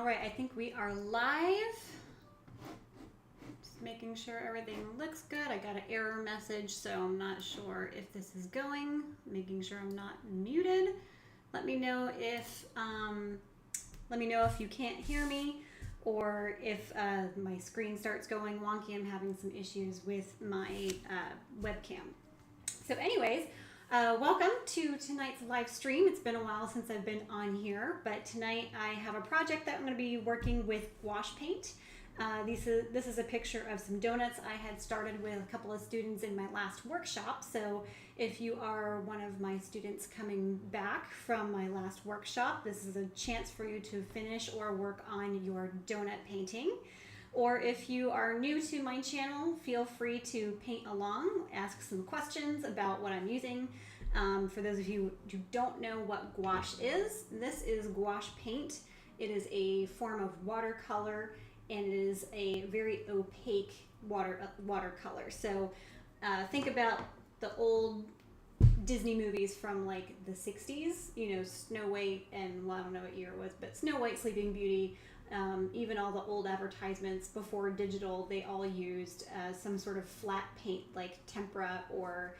right, I think we are live. Just making sure everything looks good. I got an error message, so I'm not sure if this is going. Making sure I'm not muted. Let me know if you can't hear me, or if my screen starts going wonky. I'm having some issues with my webcam. So anyways, welcome to tonight's live stream. It's been a while since I've been on here, but tonight I have a project that I'm going to be working with gouache paint. This is a picture of some donuts I had started with a couple of students in my last workshop. So if you are one of my students coming back from my last workshop, this is a chance for you to finish or work on your donut painting. Or if you are new to my channel, feel free to paint along, ask some questions about what I'm using. For those of you who don't know what gouache is, this is gouache paint. It is a form of watercolor, and it is a very opaque watercolor. So think about the old Disney movies from like the 60s, you know, Snow White, and well, I don't know what year it was, but Snow White, Sleeping Beauty, even all the old advertisements before digital, they all used some sort of flat paint like tempera, or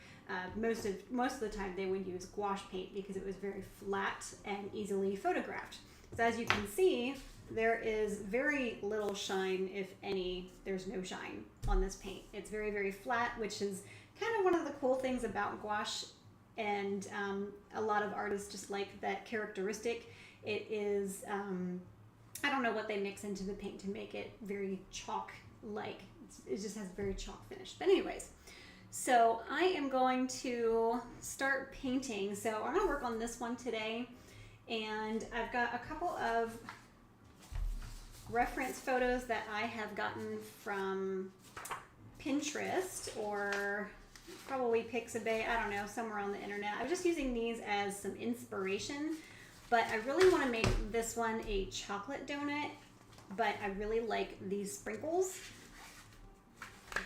most of the time they would use gouache paint because it was very flat and easily photographed. So as you can see, there is very little shine, if any. There's no shine on this paint. It's very, very flat, which is kind of one of the cool things about gouache, and a lot of artists just like that characteristic. It is, I don't know what they mix into the paint to make it very chalk-like. It just has a very chalk finish. But anyways, so I am going to start painting. So I'm going to work on this one today, and I've got a couple of reference photos that I have gotten from Pinterest, or probably Pixabay, I don't know, somewhere on the internet. I was just using these as some inspiration, but I really want to make this one a chocolate donut, but I really like these sprinkles,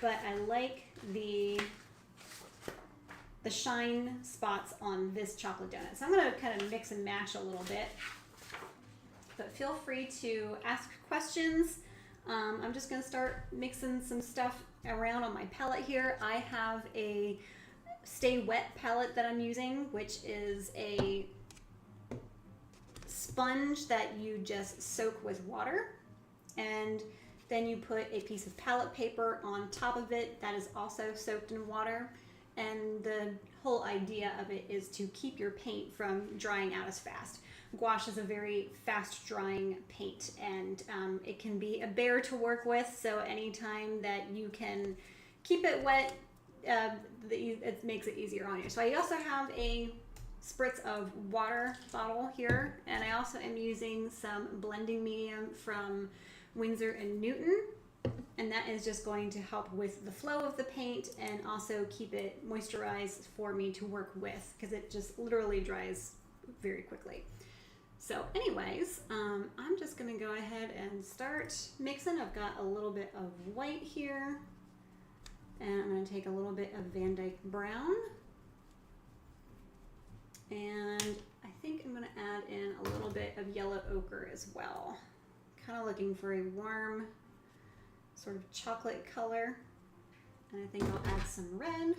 but I like the shine spots on this chocolate donut. So I'm going to kind of mix and match a little bit. But feel free to ask questions. I'm just going to start mixing some stuff around on my palette here. I have a Stay Wet palette that I'm using, which is a sponge that you just soak with water, and then you put a piece of palette paper on top of it that is also soaked in water. And the whole idea of it is to keep your paint from drying out as fast. Gouache is a very fast drying paint, and it can be a bear to work with, so anytime that you can keep it wet, it makes it easier on you. So I also have a spritz of water bottle here, and I also am using some blending medium from Winsor and Newton, and that is just going to help with the flow of the paint and also keep it moisturized for me to work with, because it just literally dries very quickly. So anyways, I'm just going to go ahead and start mixing. I've got a little bit of white here, and I'm going to take a little bit of Van Dyke brown, and I think I'm going to add in a little bit of yellow ochre as well. Kind of looking for a warm sort of chocolate color, and I think I'll add some red.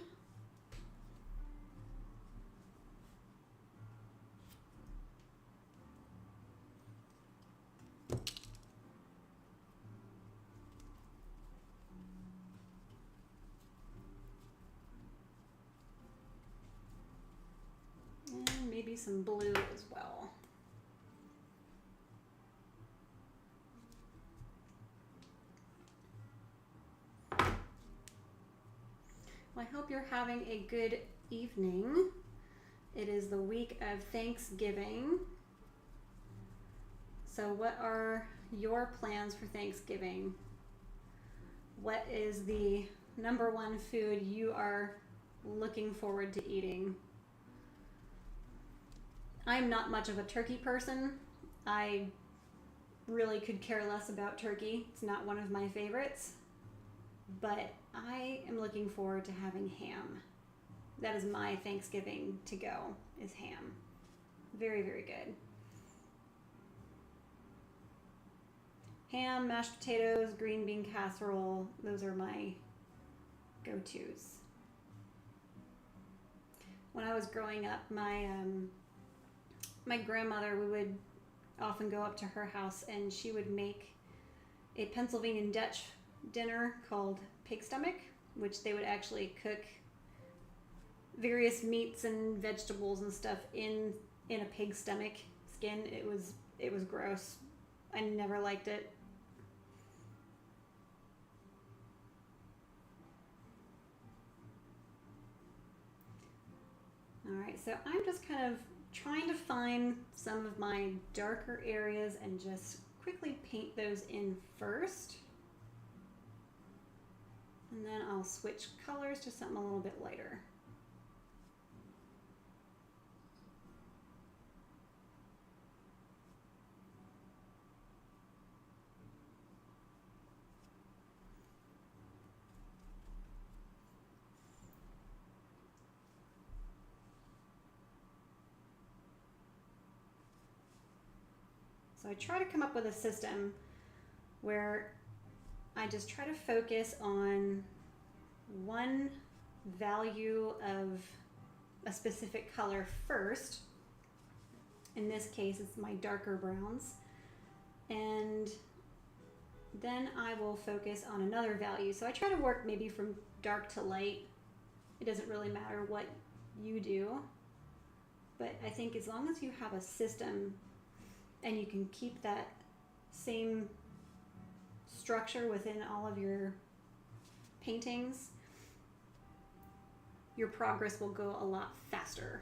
And maybe some blue as well. Well, I hope you're having a good evening. It is the week of Thanksgiving. So what are your plans for Thanksgiving? What is the #1 food you are looking forward to eating? I'm not much of a turkey person. I really could care less about turkey. It's not one of my favorites, but I am looking forward to having ham. That is my Thanksgiving to go, is ham. Very, very good. Ham, mashed potatoes, green bean casserole, those are my go-tos. When I was growing up, my grandmother, we would often go up to her house and she would make a Pennsylvania Dutch dinner called pig stomach, which they would actually cook various meats and vegetables and stuff in a pig stomach skin. It was gross. I never liked it. All right, so I'm just kind of trying to find some of my darker areas and just quickly paint those in first. And then I'll switch colors to something a little bit lighter. So I try to come up with a system where I just try to focus on one value of a specific color first. In this case, it's my darker browns. And then I will focus on another value. So I try to work maybe from dark to light. It doesn't really matter what you do. But I think as long as you have a system and you can keep that same structure within all of your paintings, your progress will go a lot faster.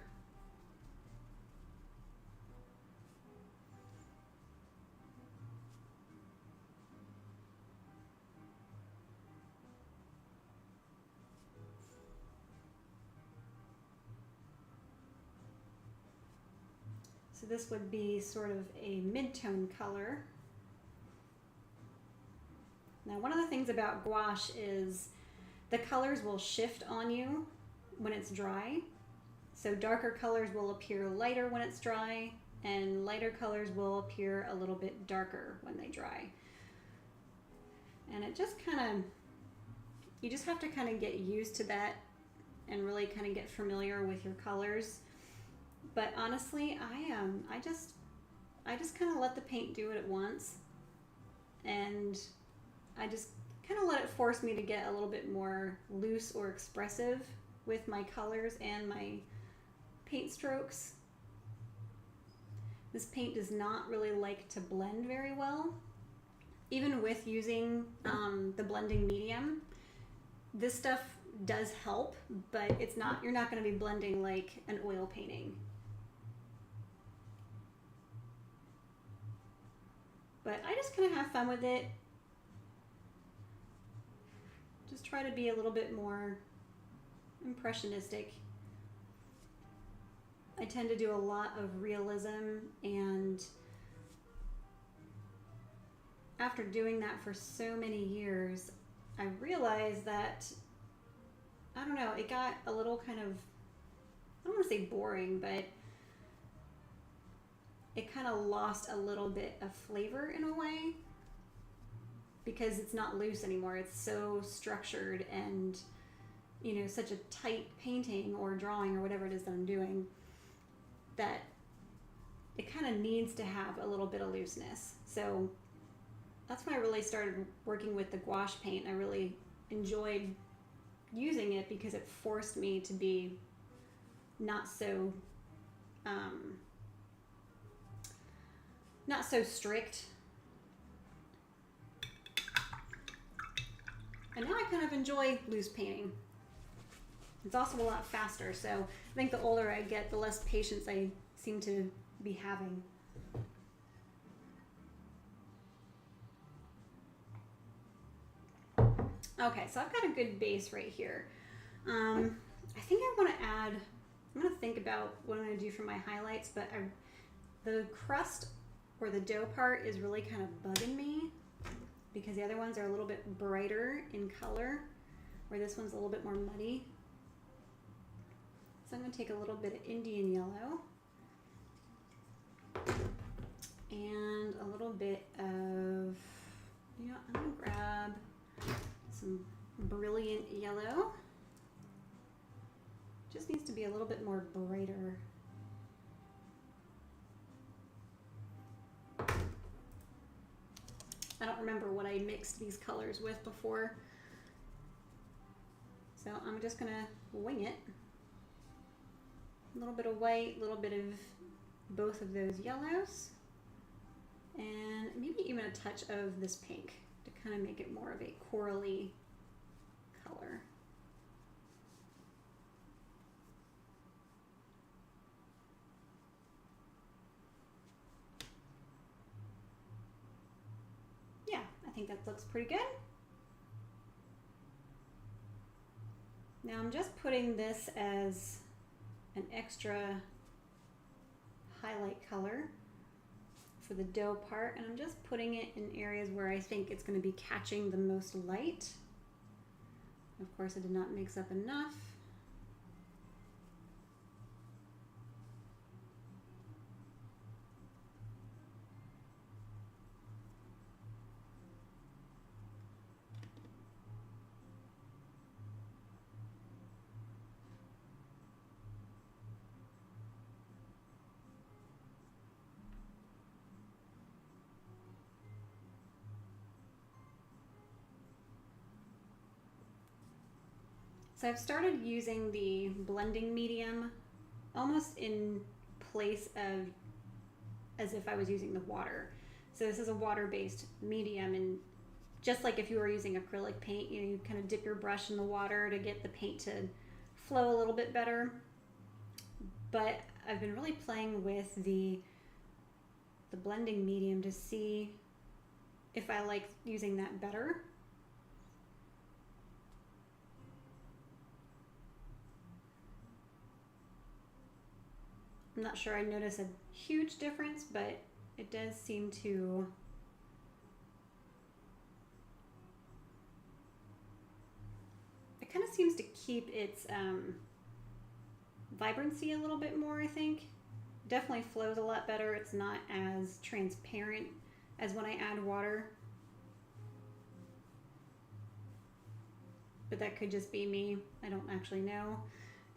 So this would be sort of a mid-tone color. Now, one of the things about gouache is the colors will shift on you when it's dry. So darker colors will appear lighter when it's dry, and lighter colors will appear a little bit darker when they dry. And it just kind of, you just have to kind of get used to that and really kind of get familiar with your colors. But honestly, I just kind of let the paint do it at once, and I just kind of let it force me to get a little bit more loose or expressive with my colors and my paint strokes. This paint does not really like to blend very well. Even with using the blending medium, this stuff does help, but it's not, you're not going to be blending like an oil painting. But I just kind of have fun with it. Just try to be a little bit more impressionistic. I tend to do a lot of realism, and after doing that for so many years, I realized that, I don't know, it got a little kind of, I don't want to say boring, but it kind of lost a little bit of flavor in a way, because it's not loose anymore. It's so structured and, you know, such a tight painting or drawing or whatever it is that I'm doing, that it kind of needs to have a little bit of looseness. So that's when I really started working with the gouache paint. I really enjoyed using it because it forced me to be not so strict. And now I kind of enjoy loose painting. It's also a lot faster, so I think the older I get, the less patience I seem to be having. Okay, so I've got a good base right here. I think I want to add, I'm going to think about what I'm going to do for my highlights, but the crust or the dough part is really kind of bugging me, because the other ones are a little bit brighter in color, where this one's a little bit more muddy. So I'm going to take a little bit of Indian yellow and a little bit of You know, I'm gonna grab some brilliant yellow. Just needs to be a little bit more brighter. I don't remember what I mixed these colors with before. So I'm just gonna wing it. A little bit of white, a little bit of both of those yellows, and maybe even a touch of this pink to kind of make it more of a corally color. Yeah, I think that looks pretty good. Now I'm just putting this as an extra highlight color for the dough part, and I'm just putting it in areas where I think it's going to be catching the most light. Of course, I did not mix up enough. So I've started using the blending medium almost in place of as if I was using the water. So this is a water-based medium, and just like if you were using acrylic paint, you know, you kind of dip your brush in the water to get the paint to flow a little bit better. But I've been really playing with the blending medium to see if I like using that better. I'm not sure I notice a huge difference, but it does seem to kind of seems to keep its vibrancy a little bit more, I think. Definitely flows a lot better. It's not as transparent as when I add water. But that could just be me. I don't actually know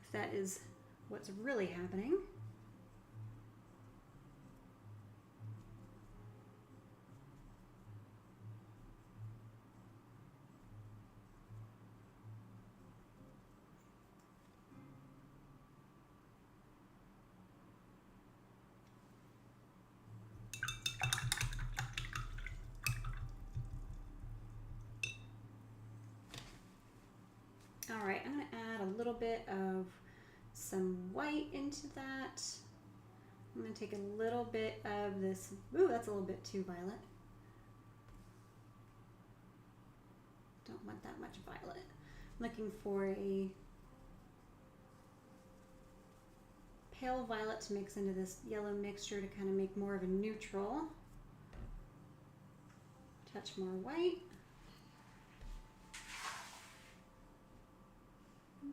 if that is what's really happening. All right, I'm gonna add a little bit of some white into that. I'm gonna take a little bit of this, ooh, that's a little bit too violet. Don't want that much violet. I'm looking for a pale violet to mix into this yellow mixture to kind of make more of a neutral. Touch more white.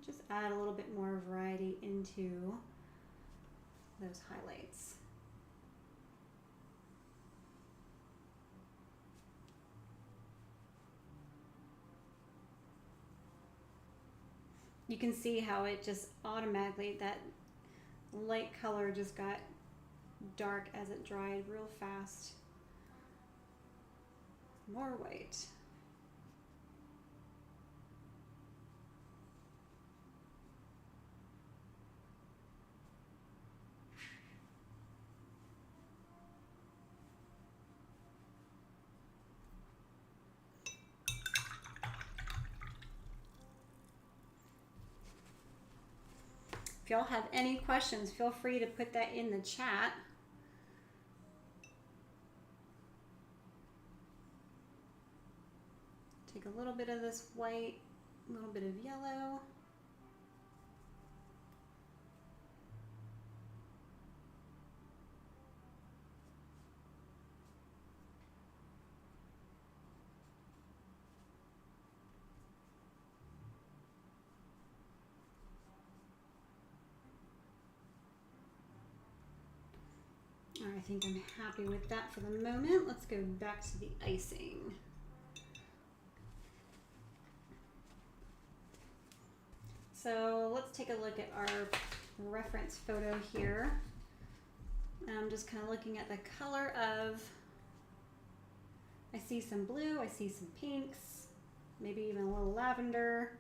Just add a little bit more variety into those highlights. You can see how it just automatically, that light color just got dark as it dried real fast. More white. If y'all have any questions, feel free to put that in the chat. Take a little bit of this white, a little bit of yellow. All right, I think I'm happy with that for the moment. Let's go back to the icing. So let's take a look at our reference photo here. I'm just kind of looking at the color of, I see some blue, I see some pinks, maybe even a little lavender.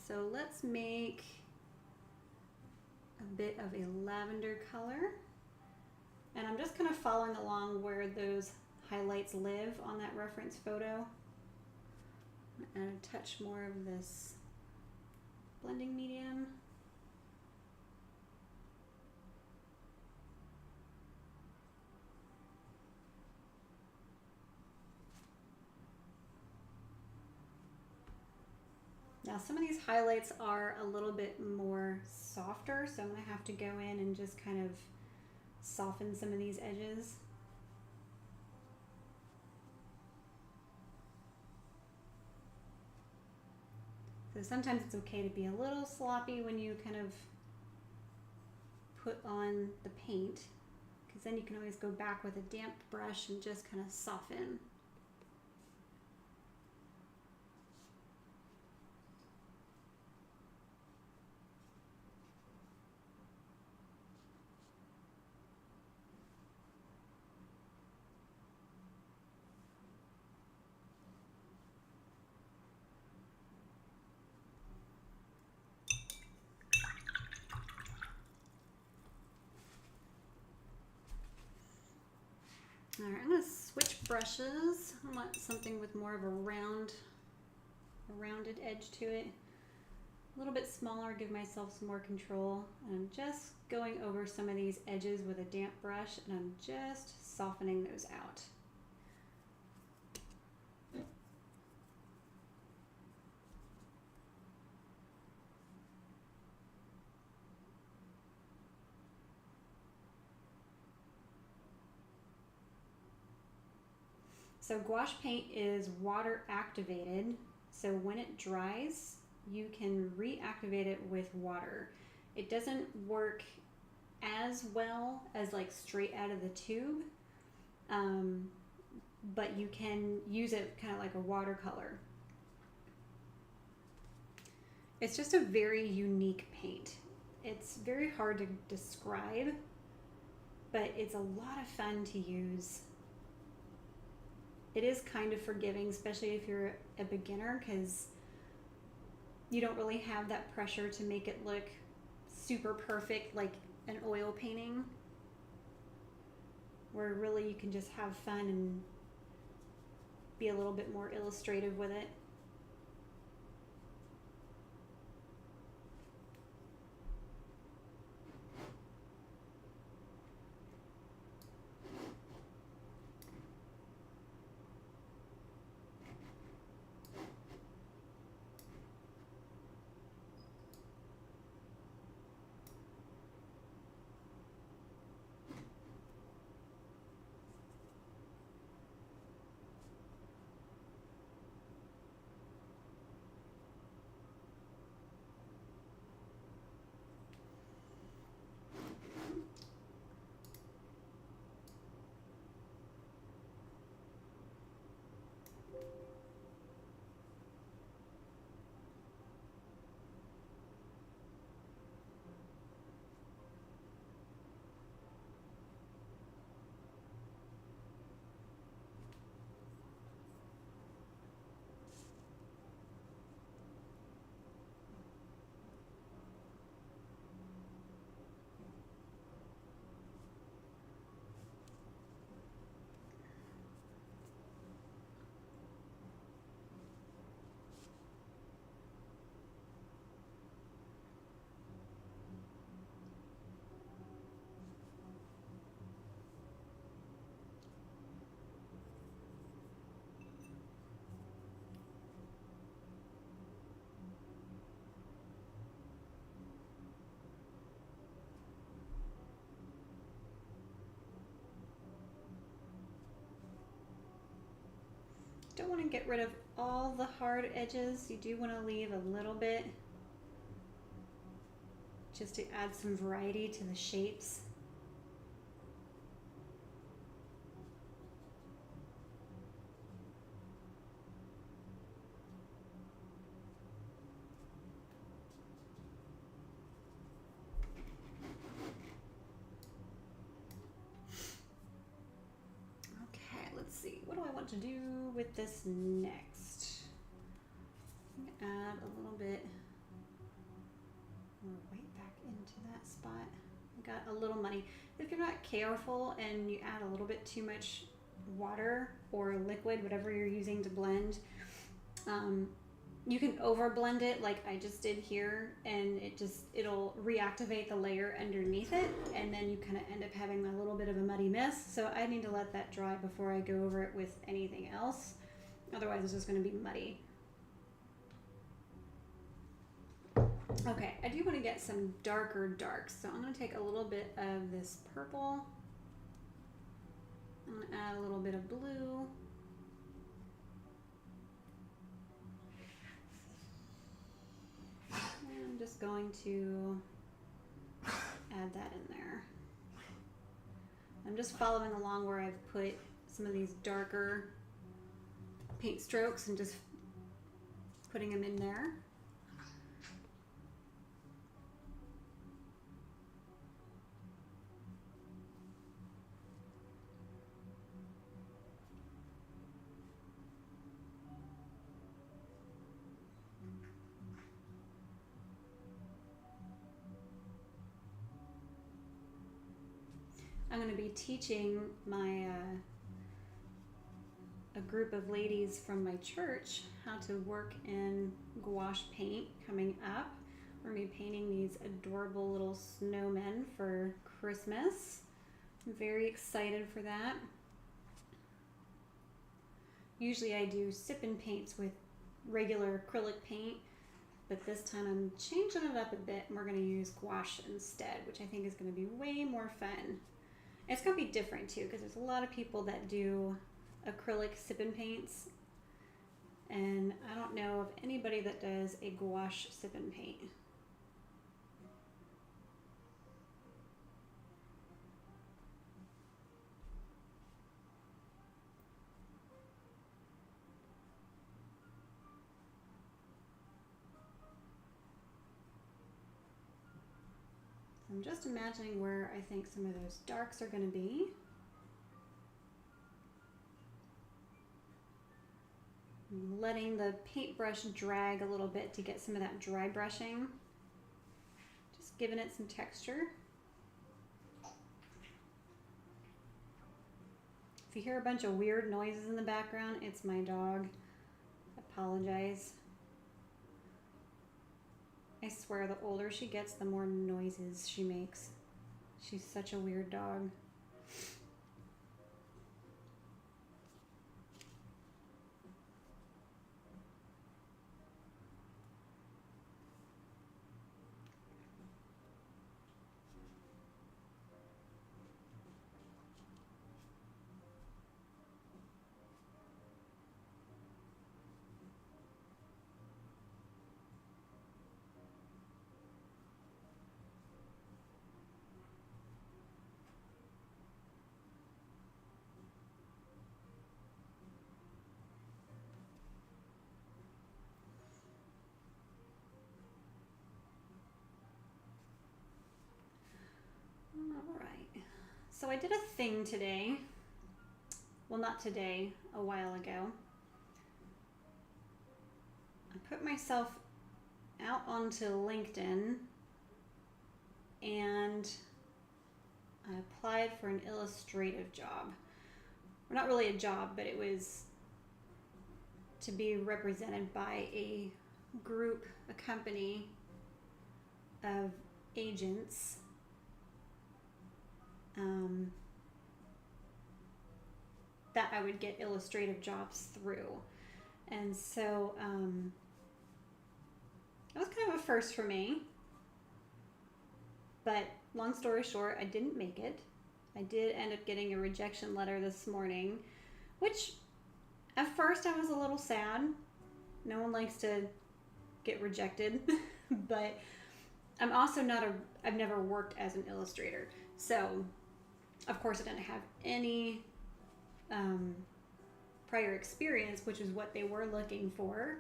So let's make a bit of a lavender color. And I'm just kind of following along where those highlights live on that reference photo. Add a touch more of this blending medium. Now some of these highlights are a little bit more softer, so I'm going to have to go in and just kind of soften some of these edges. So sometimes it's okay to be a little sloppy when you kind of put on the paint, because then you can always go back with a damp brush and just kind of soften. All right, I'm going to switch brushes. I want something with more of a rounded edge to it. A little bit smaller, give myself some more control. And I'm just going over some of these edges with a damp brush, and I'm just softening those out. So gouache paint is water activated, so when it dries, you can reactivate it with water. It doesn't work as well as like straight out of the tube, but you can use it kind of like a watercolor. It's just a very unique paint. It's very hard to describe, but it's a lot of fun to use. It is kind of forgiving, especially if you're a beginner, because you don't really have that pressure to make it look super perfect like an oil painting, where really you can just have fun and be a little bit more illustrative with it. Don't want to get rid of all the hard edges. You do want to leave a little bit just to add some variety to the shapes. what to do with this next. Add a little bit more weight back into that spot. I got a little muddy. If you're not careful and you add a little bit too much water or liquid, whatever you're using to blend, you can over blend it like I just did here, and it'll reactivate the layer underneath it, and then you kind of end up having a little bit of a muddy mess. So I need to let that dry before I go over it with anything else. Otherwise it's just going to be muddy. Okay, I do want to get some darker darks, so I'm going to take a little bit of this purple. I'm going to add a little bit of blue. And I'm just going to add that in there. I'm just following along where I've put some of these darker paint strokes and just putting them in there. I'm going to be teaching a group of ladies from my church how to work in gouache paint coming up. We're going to be painting these adorable little snowmen for Christmas. I'm very excited for that. Usually I do sip-and paints with regular acrylic paint, but this time I'm changing it up a bit and we're going to use gouache instead, which I think is going to be way more fun. It's going to be different too, because there's a lot of people that do acrylic sip-and paints, and I don't know of anybody that does a gouache sip-and paint. I'm just imagining where I think some of those darks are going to be. I'm letting the paintbrush drag a little bit to get some of that dry brushing. Just giving it some texture. If you hear a bunch of weird noises in the background, it's my dog. I apologize. I swear, the older she gets, the more noises she makes. She's such a weird dog. Alright, so I did a thing today. Well, not today, a while ago. I put myself out onto LinkedIn and I applied for an illustrative job. Well, not really a job, but it was to be represented by a group, a company of agents that I would get illustrative jobs through. And so that was kind of a first for me. But long story short, I didn't make it. I did end up getting a rejection letter this morning, which at first I was a little sad. No one likes to get rejected, but I'm also I've never worked as an illustrator. So of course I didn't have any prior experience, which is what they were looking for.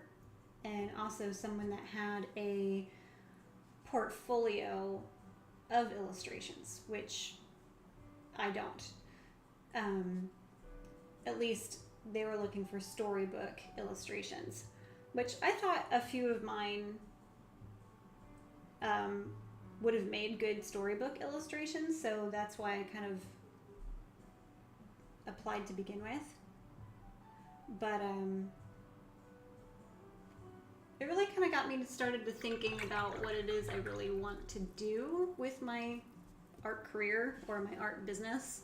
And also someone that had a portfolio of illustrations, which I don't. At least they were looking for storybook illustrations, which I thought a few of mine would have made good storybook illustrations, so that's why I kind of applied to begin with. But it really kind of got me started to thinking about what it is I really want to do with my art career or my art business.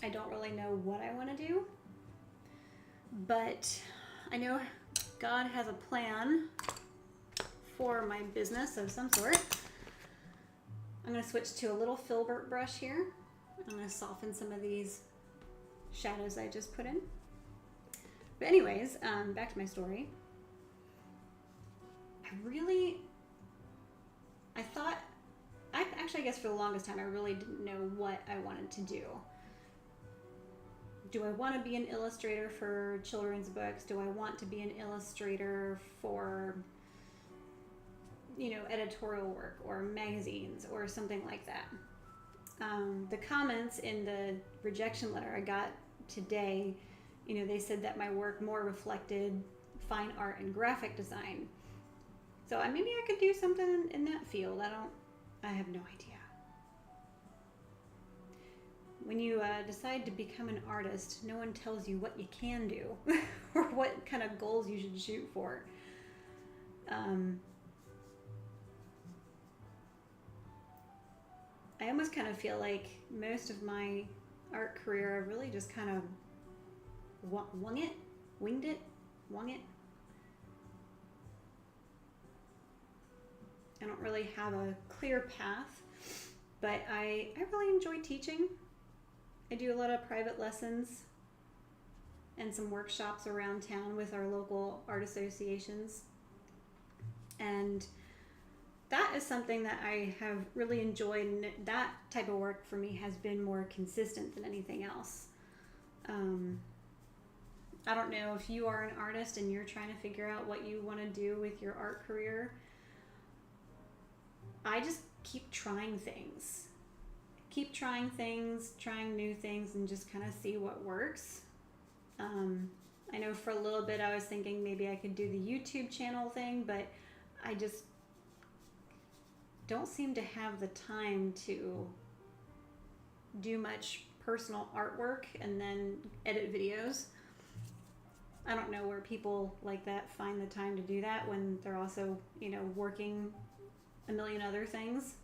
I don't really know what I want to do, but I know God has a plan for my business of some sort. I'm going to switch to a little filbert brush here. I'm going to soften some of these shadows I just put in. But anyways, back to my story. I guess for the longest time, I really didn't know what I wanted to do. Do I want to be an illustrator for children's books? Do I want to be an illustrator for, editorial work or magazines or something like that? The comments in the rejection letter I got today, they said that my work more reflected fine art and graphic design. So maybe I could do something in that field. I have no idea. When you decide to become an artist, no one tells you what you can do or what kind of goals you should shoot for. I almost kind of feel like most of my art career, I really just kind of winged it. I don't really have a clear path, but I really enjoy teaching. I do a lot of private lessons and some workshops around town with our local art associations. And that is something that I have really enjoyed, and that type of work for me has been more consistent than anything else. I don't know if you are an artist and you're trying to figure out what you want to do with your art career. I just keep trying things. Trying new things, and just kind of see what works. I know for a little bit I was thinking maybe I could do the YouTube channel thing, but I just don't seem to have the time to do much personal artwork and then edit videos. I don't know where people like that find the time to do that when they're also, working a million other things.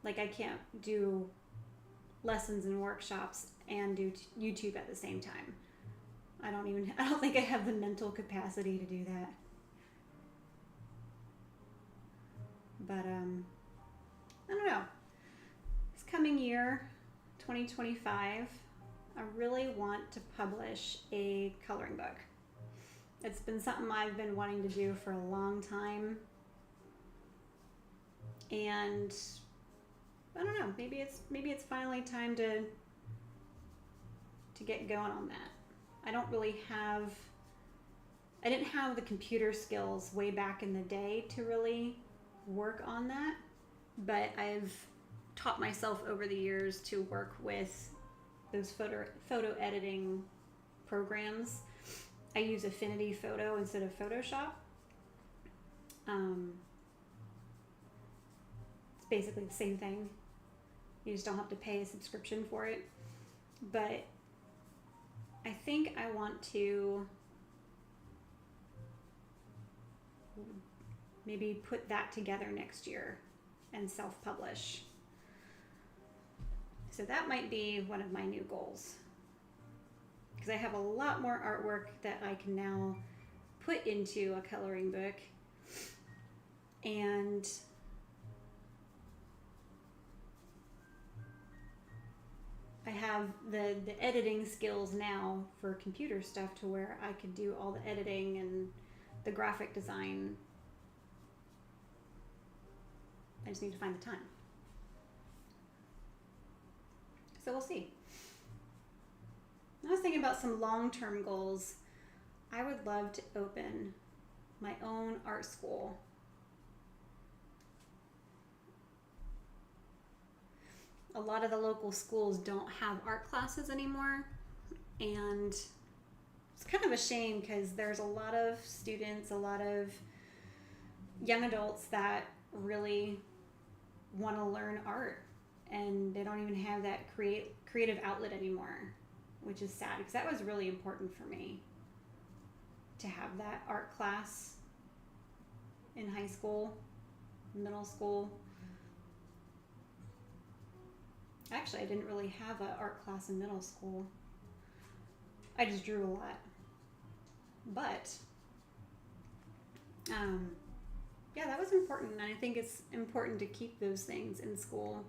Like, I can't do lessons and workshops and do YouTube at the same time. I don't think I have the mental capacity to do that. But, I don't know. This coming year, 2025, I really want to publish a coloring book. It's been something I've been wanting to do for a long time. And I don't know, maybe it's finally time to get going on that. I didn't have the computer skills way back in the day to really work on that, but I've taught myself over the years to work with those photo editing programs. I use Affinity Photo instead of Photoshop. It's basically the same thing. You just don't have to pay a subscription for it. But I think I want to maybe put that together next year and self-publish. So that might be one of my new goals, because I have a lot more artwork that I can now put into a coloring book, and I have the editing skills now for computer stuff to where I could do all the editing and the graphic design. I just need to find the time. So we'll see. I was thinking about some long-term goals. I would love to open my own art school. a lot of the local schools don't have art classes anymore, and it's kind of a shame because there's a lot of students, a lot of young adults that really want to learn art, and they don't even have that creative outlet anymore, which is sad because that was really important for me to have that art class in high school, middle school. Actually, I didn't really have an art class in middle school. I just drew a lot. But, yeah, that was important. And I think it's important to keep those things in school.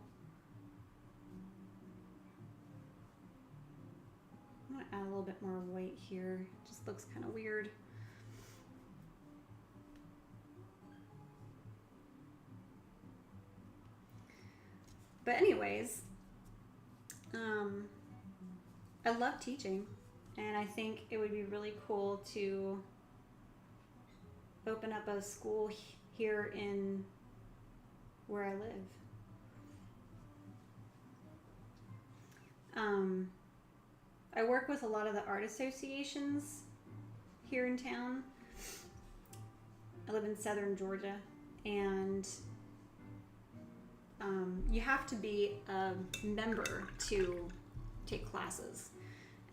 I'm going to add a little bit more white here. It just looks kind of weird. But anyways, I love teaching, and I think it would be really cool to open up a school here in where I live. I work with a lot of the art associations here in town. I live in southern Georgia, and you have to be a member to take classes.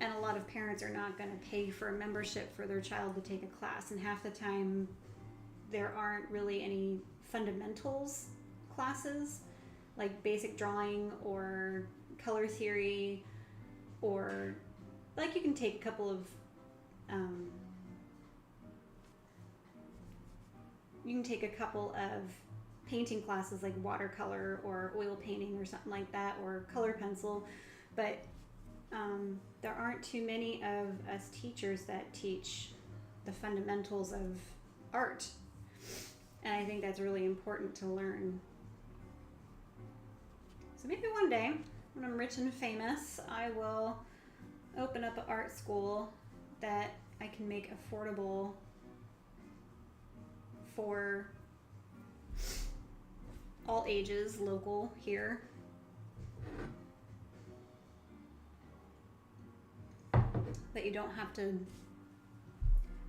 And a lot of parents are not going to pay for a membership for their child to take a class. And half the time, there aren't really any fundamentals classes, like basic drawing or color theory, or like you can take a couple of painting classes like watercolor or oil painting or something like that, or color pencil, but there aren't too many of us teachers that teach the fundamentals of art, and I think that's really important to learn. So maybe one day when I'm rich and famous, I will open up an art school that I can make affordable for all ages, local here. That you don't have to,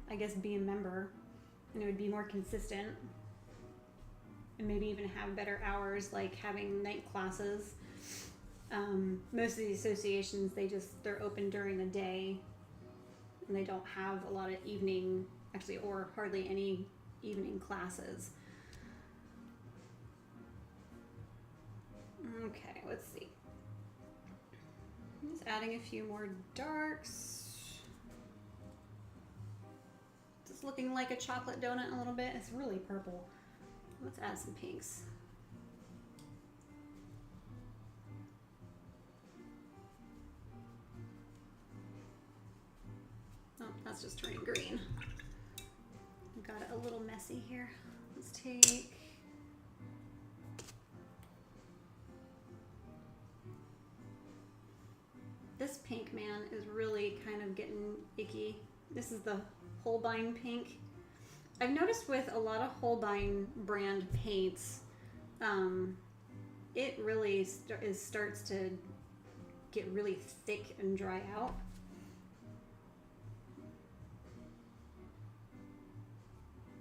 I guess, be a member, and it would be more consistent, and maybe even have better hours, like having night classes. Most of the associations, they're open during the day, and they don't have a lot of evening, actually, or hardly any evening classes. Okay, let's see. I'm just adding a few more darks. It's looking like a chocolate donut a little bit. It's really purple. Let's add some pinks. Oh, that's just turning green. Got it a little messy here. Let's take this pink, man, is really kind of getting icky. This is the Holbein pink. I've noticed with a lot of Holbein brand paints, it really starts to get really thick and dry out.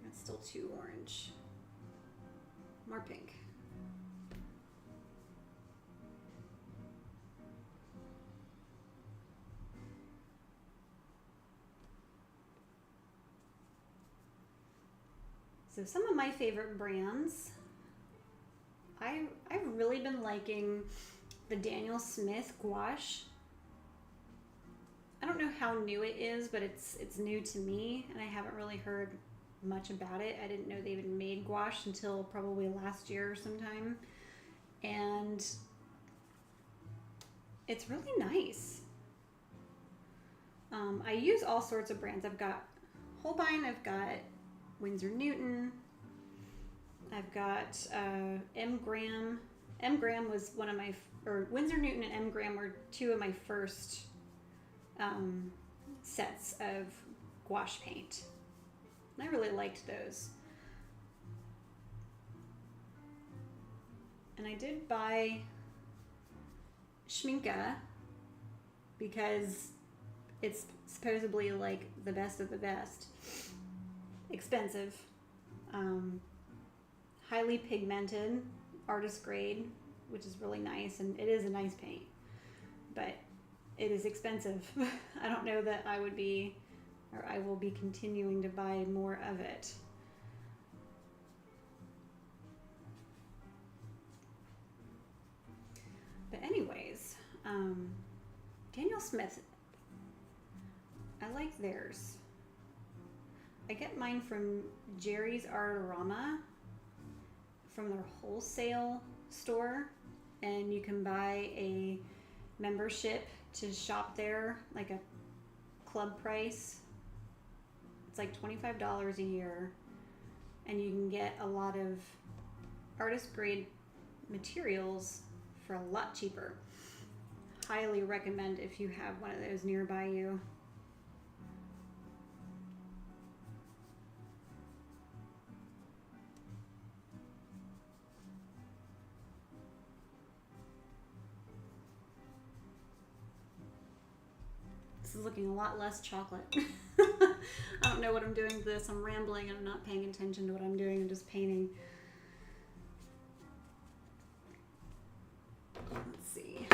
That's still too orange. More pink. So some of my favorite brands, I've really been liking the Daniel Smith gouache. I don't know how new it is, but it's new to me, and I haven't really heard much about it. I didn't know they even made gouache until probably last year or sometime, and it's really nice. I use all sorts of brands. I've got Holbein, I've got Winsor and Newton, I've got M.Graham. M.Graham was one of my, or Winsor and Newton and M.Graham were two of my first sets of gouache paint. And I really liked those. And I did buy Schminke because it's supposedly like the best of the best. Expensive, highly pigmented, artist grade, which is really nice, and it is a nice paint, but it is expensive. I don't know that I would be, or I will be continuing to buy more of it. But anyways, Daniel Smith, I like theirs. I get mine from Jerry's Artorama from their wholesale store, and you can buy a membership to shop there, like a club price. It's like $25 a year, and you can get a lot of artist grade materials for a lot cheaper. Highly recommend if you have one of those nearby you. This is looking a lot less chocolate. I don't know what I'm doing with this. I'm rambling and I'm not paying attention to what I'm doing. I'm just painting. Let's see.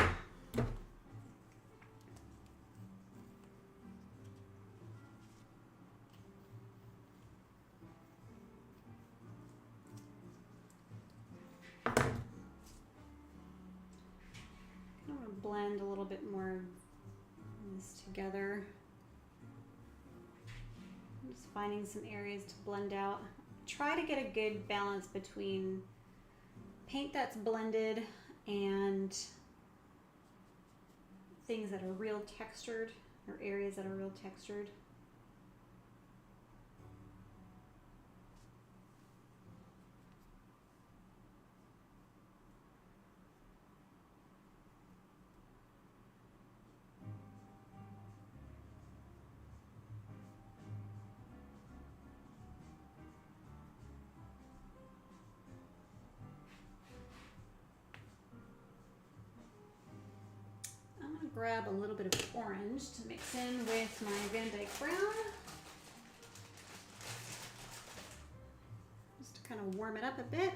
I'm going to blend a little bit more this together. I'm just finding some areas to blend out. Try to get a good balance between paint that's blended and things that are real textured, or areas that are real textured. Grab a little bit of orange to mix in with my Van Dyke Brown, just to kind of warm it up a bit.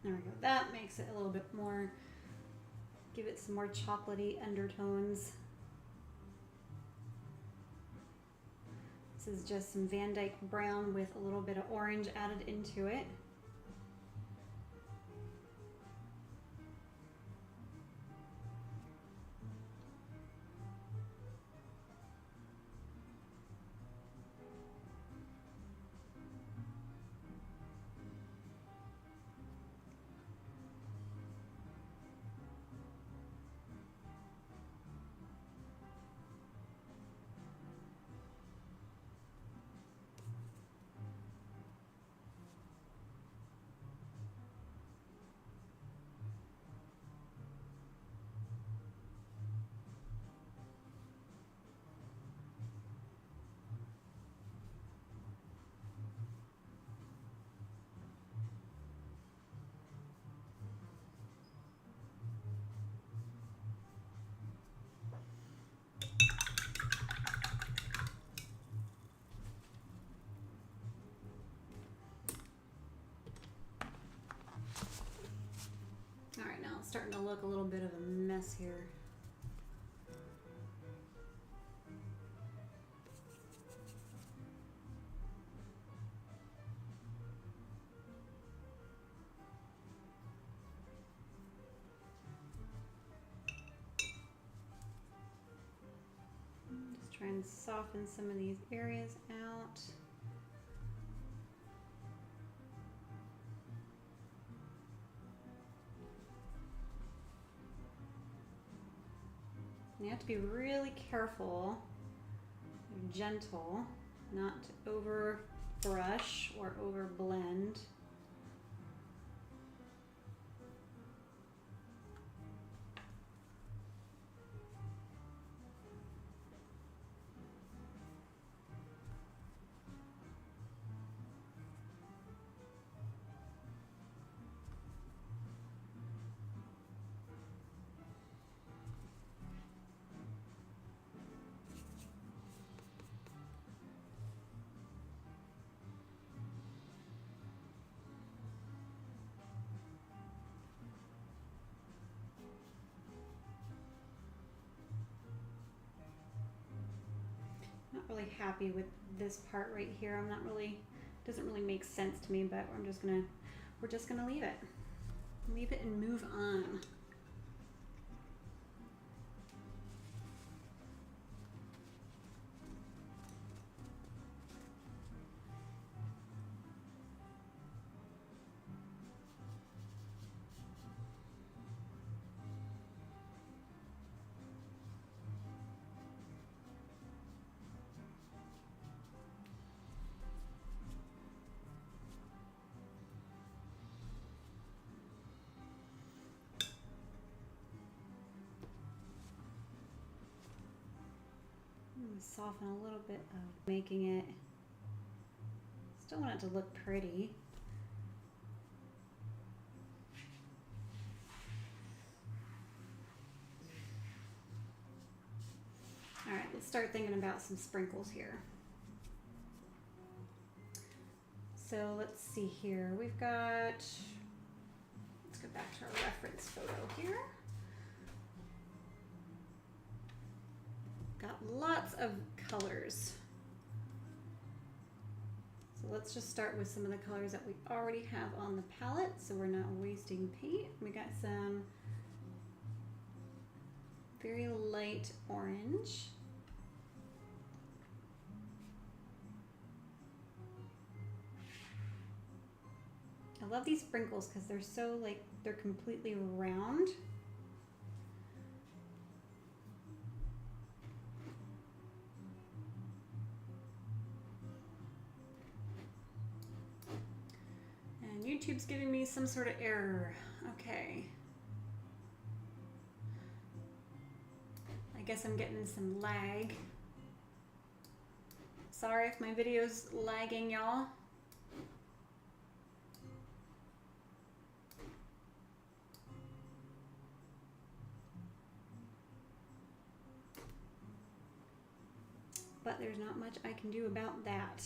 There we go. That makes it a little bit more, give it some more chocolatey undertones. This is just some Van Dyke Brown with a little bit of orange added into it. All right, now it's starting to look a little bit of a mess here. Just try and soften some of these areas out. You have to be really careful, gentle, not to over brush or over blend. Not really happy with this part right here. I'm not really, doesn't really make sense to me, but we're just gonna leave it. Leave it and move on. Soften a little bit of making it, still want it to look pretty. All right, let's start thinking about some sprinkles here. So let's see here. We've got, let's go back to our reference photo here. Got lots of colors. So let's just start with some of the colors that we already have on the palette so we're not wasting paint. We got some very light orange. I love these sprinkles because they're so like, they're completely round. YouTube's giving me some sort of error. Okay. I guess I'm getting some lag. Sorry if my video's lagging, y'all. But there's not much I can do about that.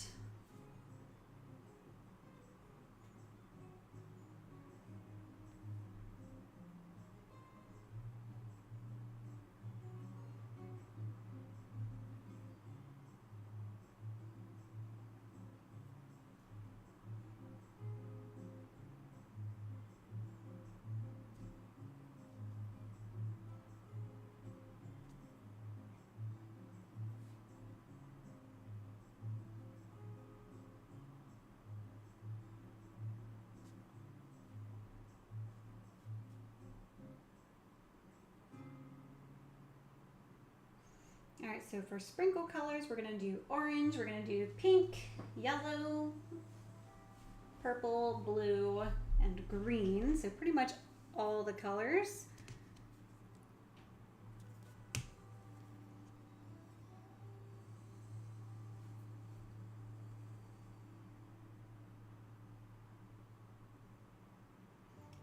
All right, so for sprinkle colors, we're gonna do orange, we're gonna do pink, yellow, purple, blue, and green. So pretty much all the colors.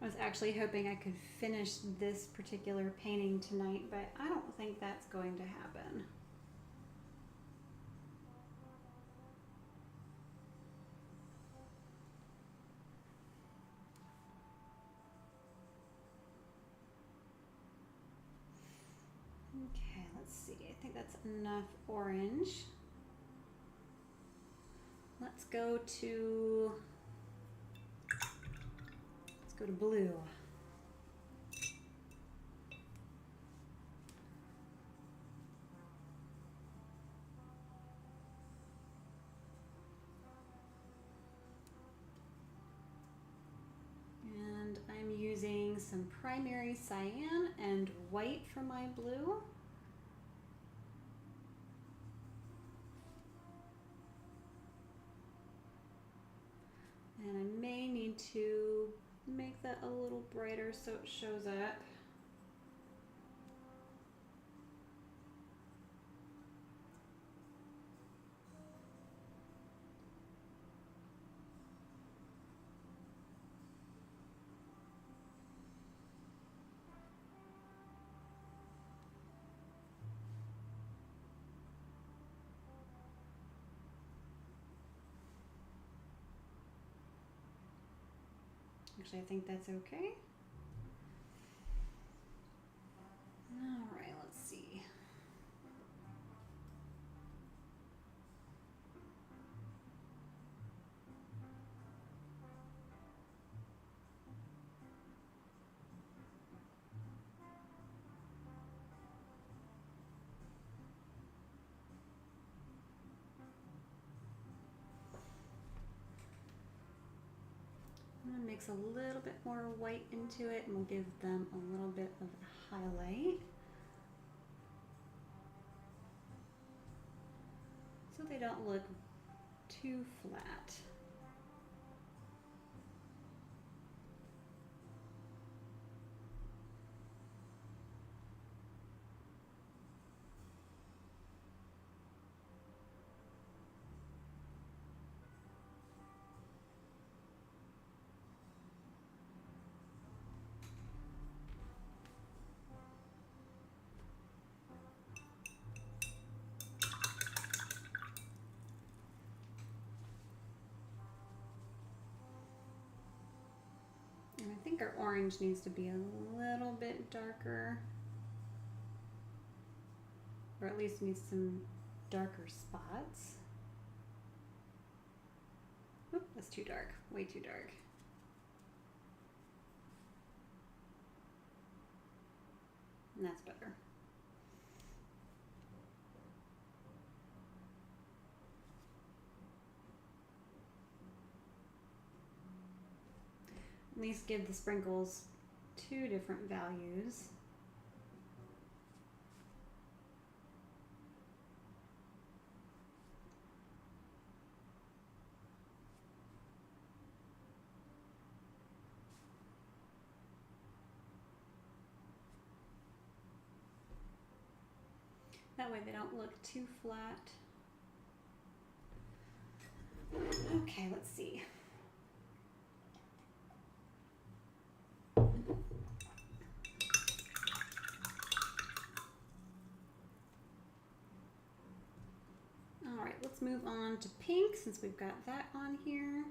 I was actually hoping I could finish this particular painting tonight, but I don't think that's going to happen. Okay, let's see. I think that's enough orange. Let's go to blue. And I'm using some primary cyan and white for my blue. that a little brighter so it shows up. Actually, I think that's okay. All right, let's see. I'm gonna mix a little bit more white into it and we'll give them a little bit of a highlight. So they don't look too flat. And I think our orange needs to be a little bit darker, or at least needs some darker spots. Oop, that's too dark, way too dark. And that's better. At least give the sprinkles 2 different values. That way they don't look too flat. Okay, let's see. All right, let's move on to pink since we've got that on here.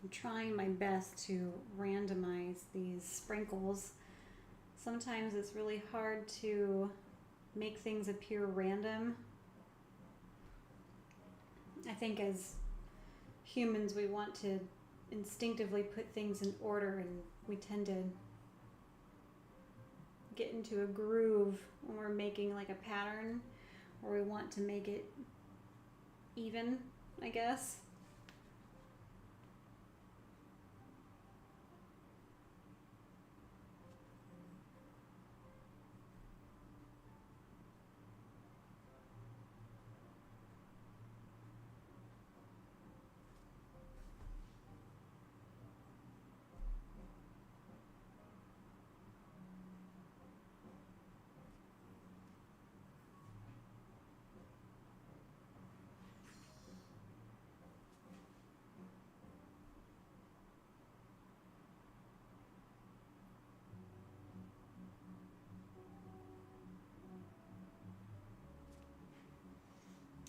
I'm trying my best to randomize these sprinkles. Sometimes it's really hard to make things appear random. I think as humans we want to instinctively put things in order, and we tend to get into a groove when we're making like a pattern, or we want to make it even, I guess.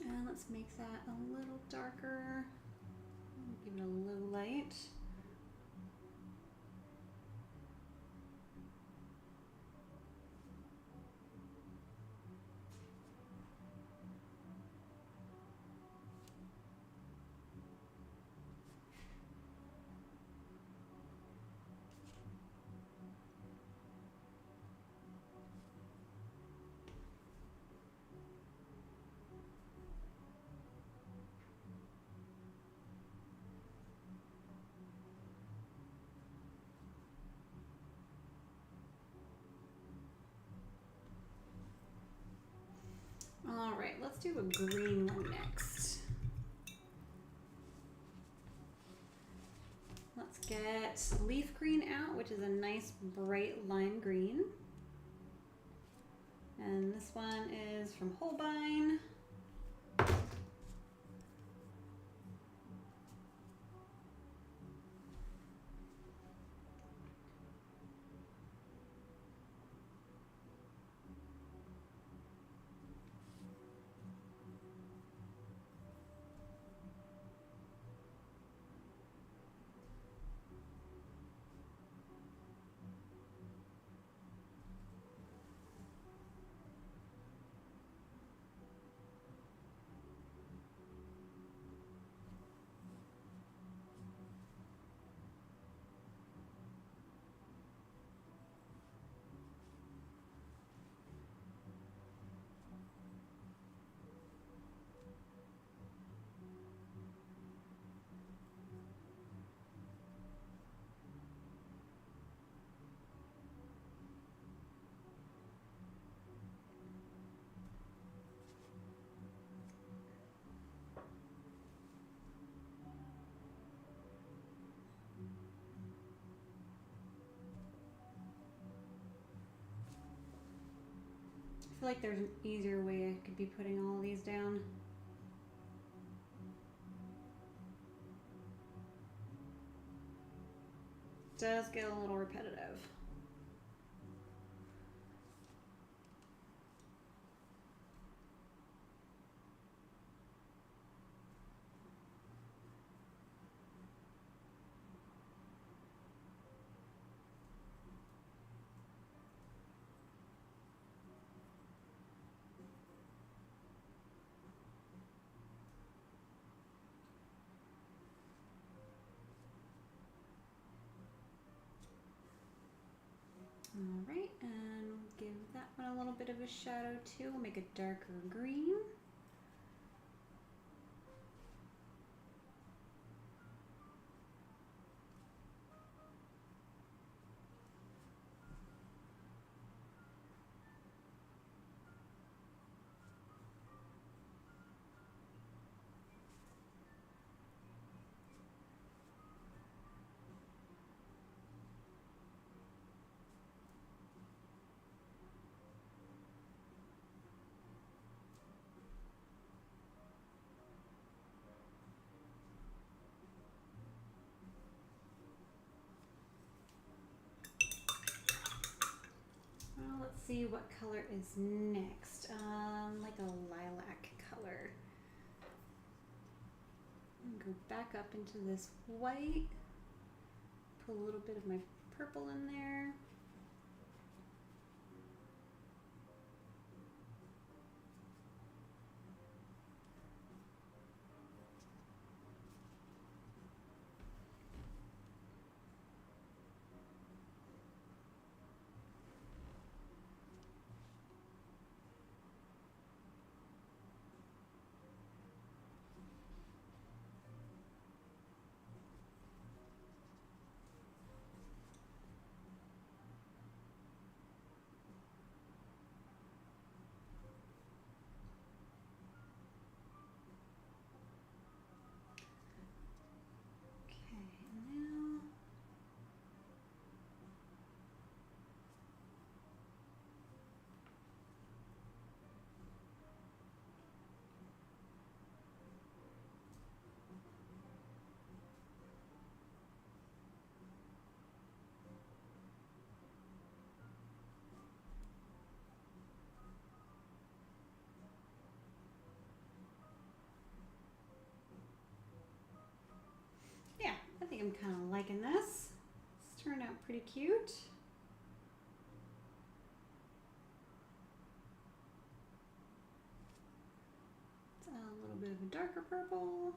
And let's make that a little darker. Give it a low light. All right, let's do a green one next. Let's get leaf green out, which is a nice bright lime green. And this one is from Holbein. I feel like there's an easier way I could be putting all these down. Does get a little repetitive. All right, and give that one a little bit of a shadow too. We'll make a darker green. Well, let's see what color is next. Like a lilac color. Go back up into this white. Put a little bit of my purple in there. been kind of liking this. It's turned out pretty cute. It's a little bit of a darker purple.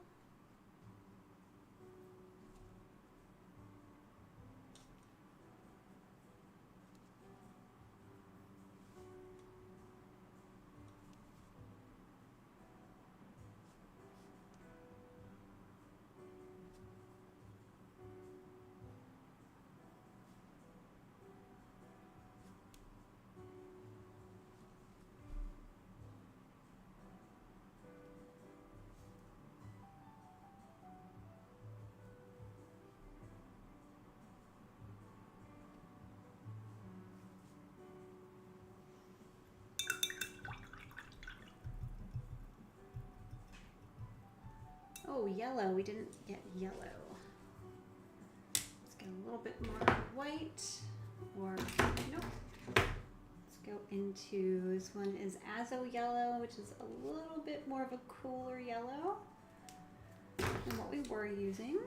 Oh, yellow. We didn't get yellow. Let's get a little bit more white. Or, nope. Let's go into, this one is Azo yellow, which is a little bit more of a cooler yellow than what we were using.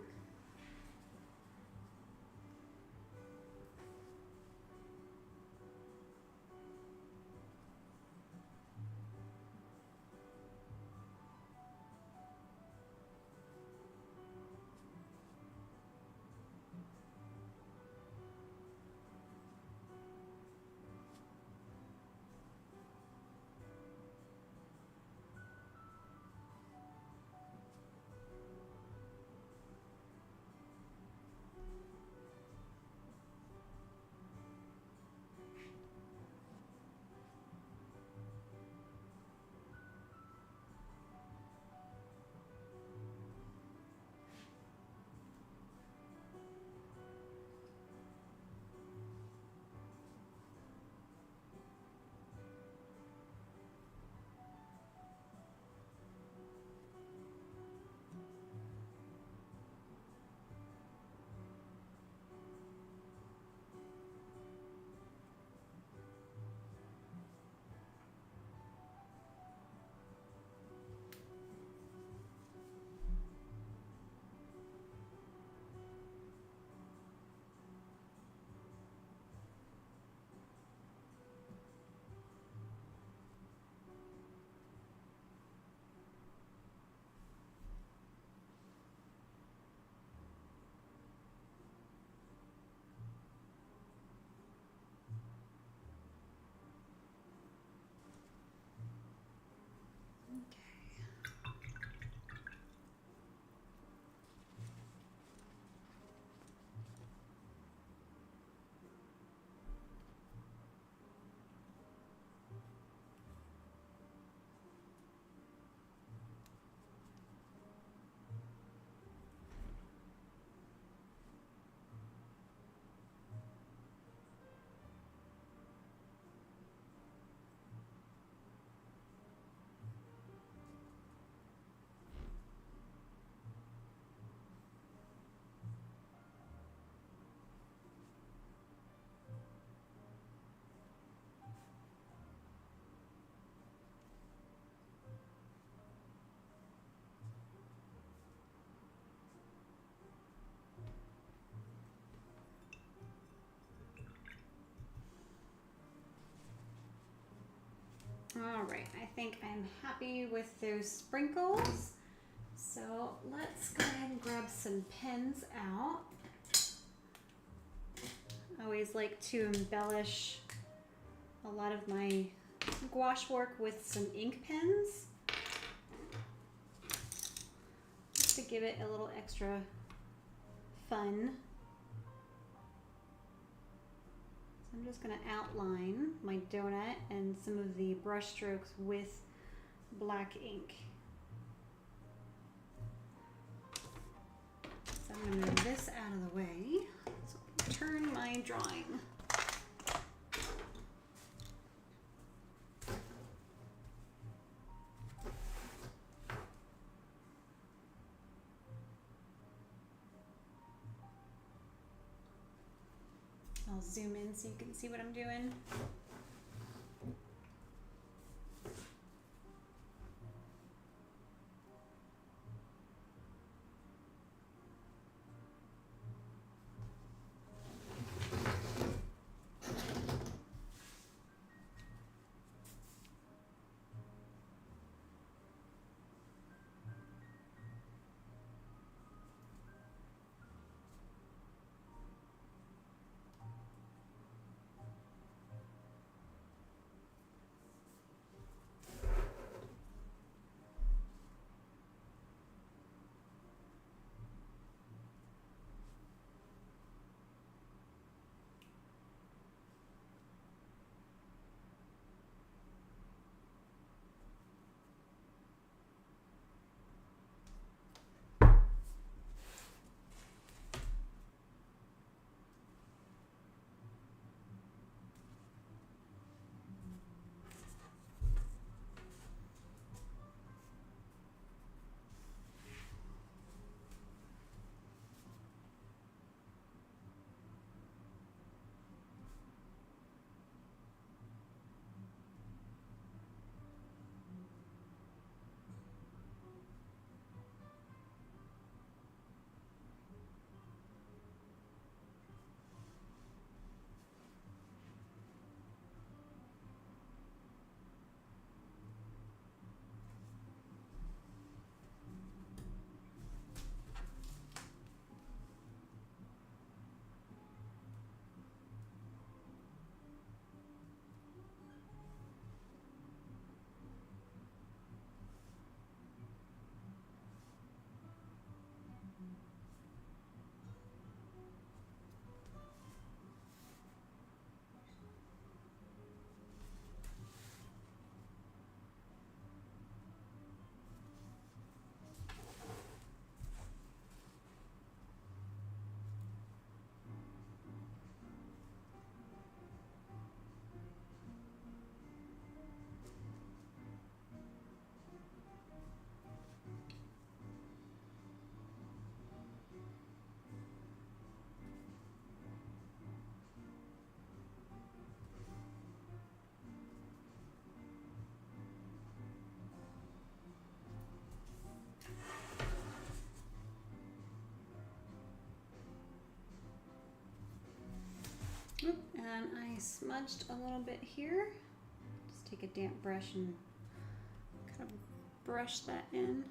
All right, I think I'm happy with those sprinkles. So let's go ahead and grab some pens out. I always like to embellish a lot of my gouache work with some ink pens, just to give it a little extra fun. I'm just going to outline my donut and some of the brush strokes with black ink. So I'm going to move this out of the way. So turn my drawing. I'll zoom in so you can see what I'm doing. then I smudged a little bit here. Just take a damp brush and kind of brush that in.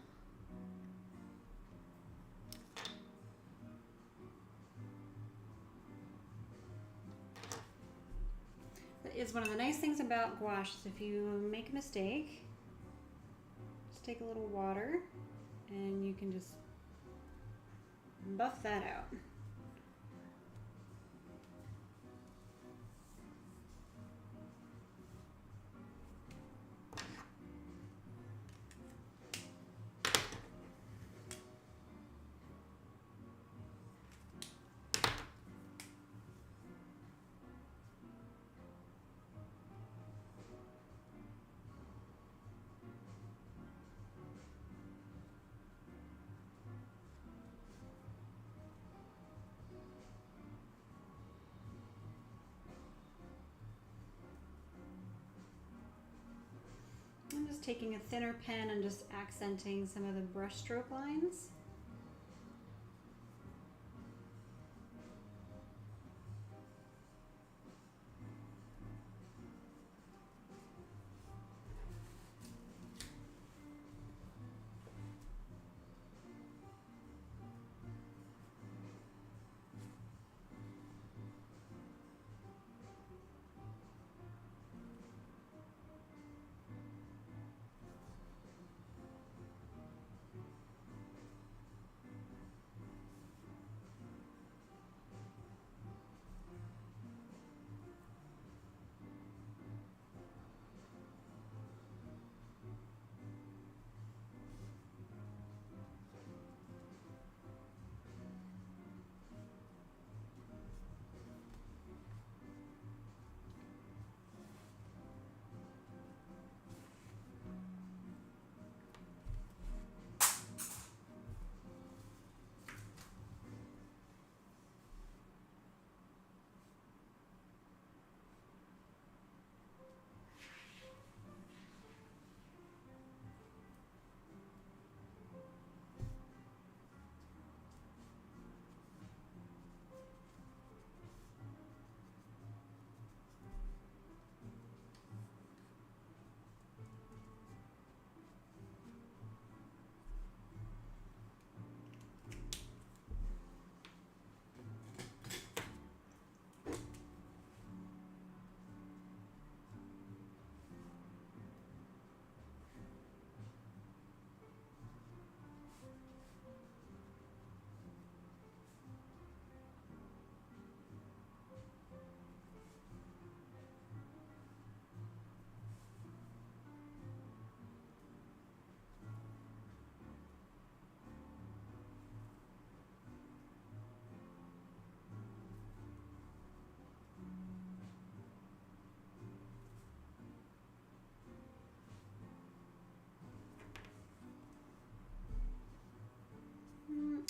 That is one of the nice things about gouache is if you make a mistake, just take a little water and you can just buff that out. I'm just taking a thinner pen and just accenting some of the brush stroke lines.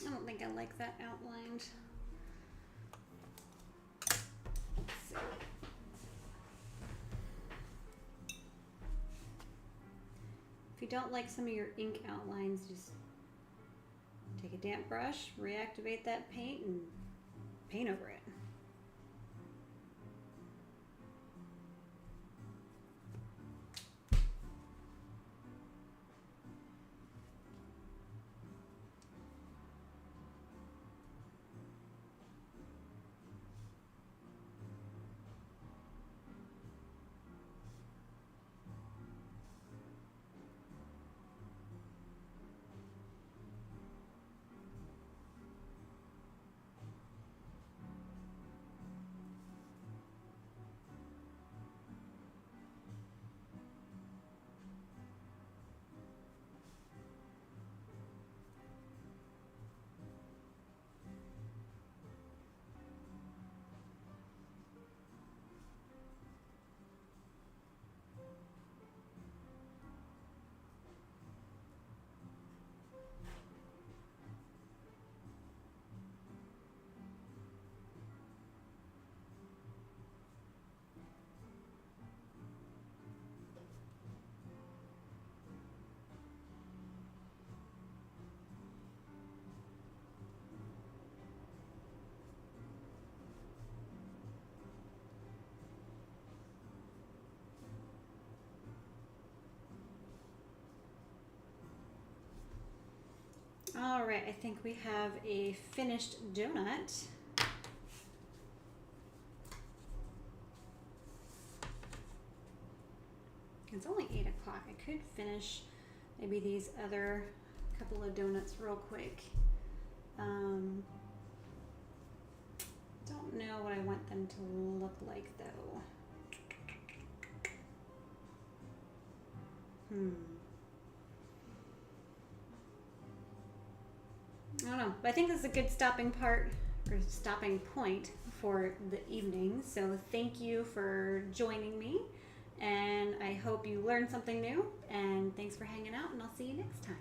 I don't think I like that outlined. Let's see. If you don't like some of your ink outlines, just take a damp brush, reactivate that paint, and paint over it. All right, I think we have a finished donut. It's only 8 o'clock. I could finish maybe these other couple of donuts real quick. Don't know what I want them to look like though. I don't know, but I think this is a good stopping point for the evening. So thank you for joining me, and I hope you learned something new, and thanks for hanging out, and I'll see you next time.